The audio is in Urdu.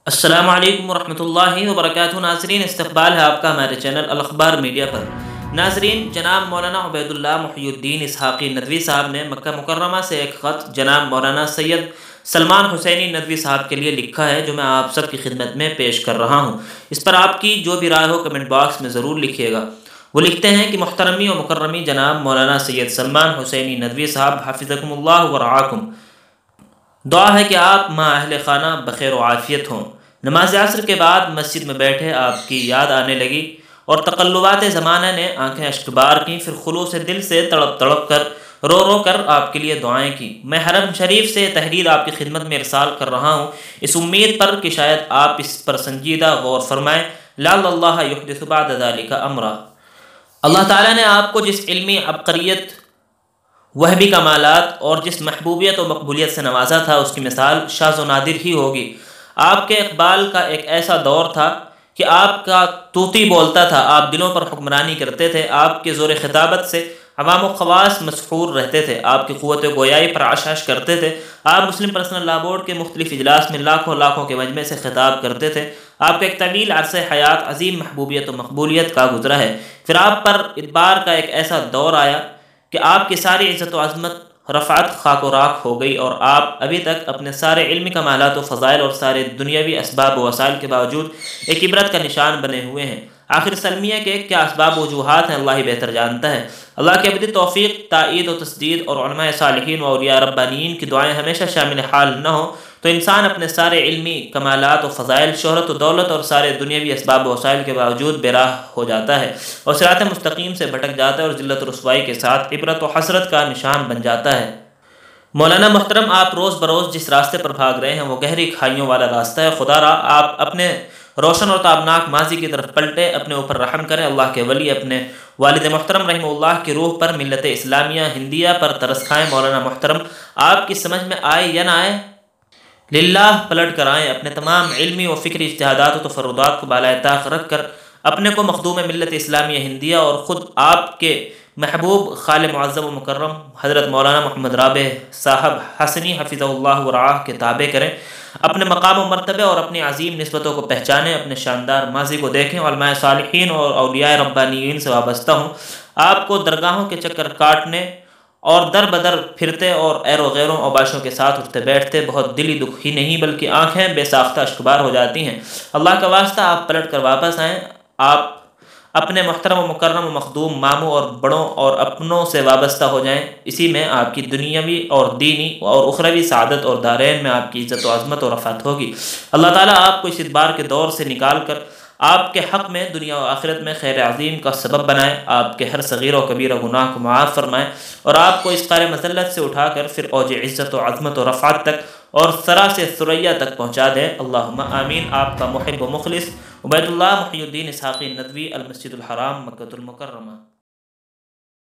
السلام علیکم ورحمۃ اللہ وبرکاتہ۔ ناظرین، استقبال ہے آپ کا ہمارے چینل الاخبار میڈیا پر۔ ناظرین، جناب مولانا عبید اللہ محی الدین اسحاقی ندوی صاحب نے مکہ مکرمہ سے ایک خط جناب مولانا سید سلمان حسینی ندوی صاحب کے لیے لکھا ہے، جو میں آپ سب کی خدمت میں پیش کر رہا ہوں۔ اس پر آپ کی جو بھی رائے ہو کمنٹ باکس میں ضرور لکھیے گا۔ وہ لکھتے ہیں کہ محترمی و مکرمی جناب مولانا سید سلمان حسینی ندوی صاحب حفظکم اللہ ورعاکم، دعا ہے کہ آپ مع اہل خانہ بخیر و عافیت ہوں۔ نماز عصر کے بعد مسجد میں بیٹھے آپ کی یاد آنے لگی اور تقلبات زمانہ نے آنکھیں اشکبار کیں، پھر خلوص دل سے تڑپ تڑپ کر رو رو کر آپ کے لیے دعائیں کی۔ میں حرم شریف سے تحریر آپ کی خدمت میں ارسال کر رہا ہوں، اس امید پر کہ شاید آپ اس پر سنجیدہ غور فرمائیں۔ لعل اللہ یحدث بعد ذلک امرا۔ اللہ تعالیٰ نے آپ کو جس علمی عبقریت، وہبی کمالات اور جس محبوبیت و مقبولیت سے نوازا تھا، اس کی مثال شاذ و نادر ہی ہوگی۔ آپ کے اقبال کا ایک ایسا دور تھا کہ آپ کا طوطی بولتا تھا، آپ دلوں پر حکمرانی کرتے تھے، آپ کے زور خطابت سے عوام و خواص مسحور رہتے تھے، آپ کی قوت گویائی پر عشعش کرتے تھے، آپ مسلم پرسنل لا بورڈ کے مختلف اجلاس میں لاکھوں لاکھوں کے مجمع سے خطاب کرتے تھے۔ آپ کا ایک طویل عرصہ حیات عظیم محبوبیت و مقبولیت کا گزرا ہے۔ پھر آپ پر ادبار کا ایک ایسا دور آیا کہ آپ کی ساری عزت و عظمت رفعت خاک و راکھ ہو گئی، اور آپ ابھی تک اپنے سارے علمی کمالات و فضائل اور سارے دنیاوی اسباب و وسائل کے باوجود ایک عبرت کا نشان بنے ہوئے ہیں۔ آخر سلمیہ کے کیا اسباب و وجوہات ہیں، اللہ ہی بہتر جانتا ہے۔ اللہ کی ابدی توفیق، تائید و تسدید اور علماء صالحین و اولیاء ربانیین کی دعائیں ہمیشہ شامل حال نہ ہوں تو انسان اپنے سارے علمی کمالات و فضائل، شہرت و دولت اور سارے دنیاوی اسباب و وسائل کے باوجود بے راہ ہو جاتا ہے اور صراط مستقیم سے بھٹک جاتا ہے اور ذلت و رسوائی کے ساتھ عبرت و حسرت کا نشان بن جاتا ہے۔ مولانا محترم، آپ روز بروز جس راستے پر بھاگ رہے ہیں وہ گہری کھائیوں والا راستہ ہے۔ خدا را آپ اپنے روشن اور تابناک ماضی کی طرف پلٹے، اپنے اوپر رحم کریں۔ اللہ کے ولی اپنے والد محترم رحمہ اللہ کی روح پر، ملت اسلامیہ ہندیہ پر ترس کھائیں۔ مولانا محترم، آپ کی سمجھ میں آئے یا نہ آئے، للہ پلٹ کر آئیں، اپنے تمام علمی و فکری اجتہادات و تفردات کو بالائے طاق رکھ کر اپنے کو مخدوم ملت اسلامیہ ہندیہ اور خود آپ کے محبوب خال معظم و مکرم حضرت مولانا محمد رابع صاحب حسنی حفظہ اللہ ورعاہ کے تابع کریں۔ اپنے مقام و مرتبے اور اپنی عظیم نسبتوں کو پہچانیں، اپنے شاندار ماضی کو دیکھیں، علماء صالحین اور اولیاء ربانیین سے وابستہ ہوں۔ آپ کو درگاہوں کے چکر کاٹنے اور در بدر پھرتے اور ایرو غیروں اوباشوں کے ساتھ اٹھتے بیٹھتے بہت دلی دکھ ہی نہیں بلکہ آنکھیں بے ساختہ اشکبار ہو جاتی ہیں۔ اللہ کا واسطہ آپ پلٹ کر واپس آئیں، آپ اپنے محترم و مکرم و مخدوم ماموں اور بڑوں اور اپنوں سے وابستہ ہو جائیں، اسی میں آپ کی دنیاوی اور دینی اور اخروی سعادت اور دارین میں آپ کی عزت و عظمت و رفعت ہوگی۔ اللہ تعالیٰ آپ کو اس ادبار کے دور سے نکال کر آپ کے حق میں دنیا و آخرت میں خیر عظیم کا سبب بنائے، آپ کے ہر صغیر و کبیر و گناہ کو معاف فرمائے اور آپ کو اس قار مذلت سے اٹھا کر پھر اوج عزت و عظمت و رفعت تک اور ثرا سے ثریا تک پہنچا دے۔ اللہم آمین۔ آپ کا محب و مخلص عبید اللہ محی الدین اسحاقی ندوی، المسجد الحرام، مکہ المکرمہ۔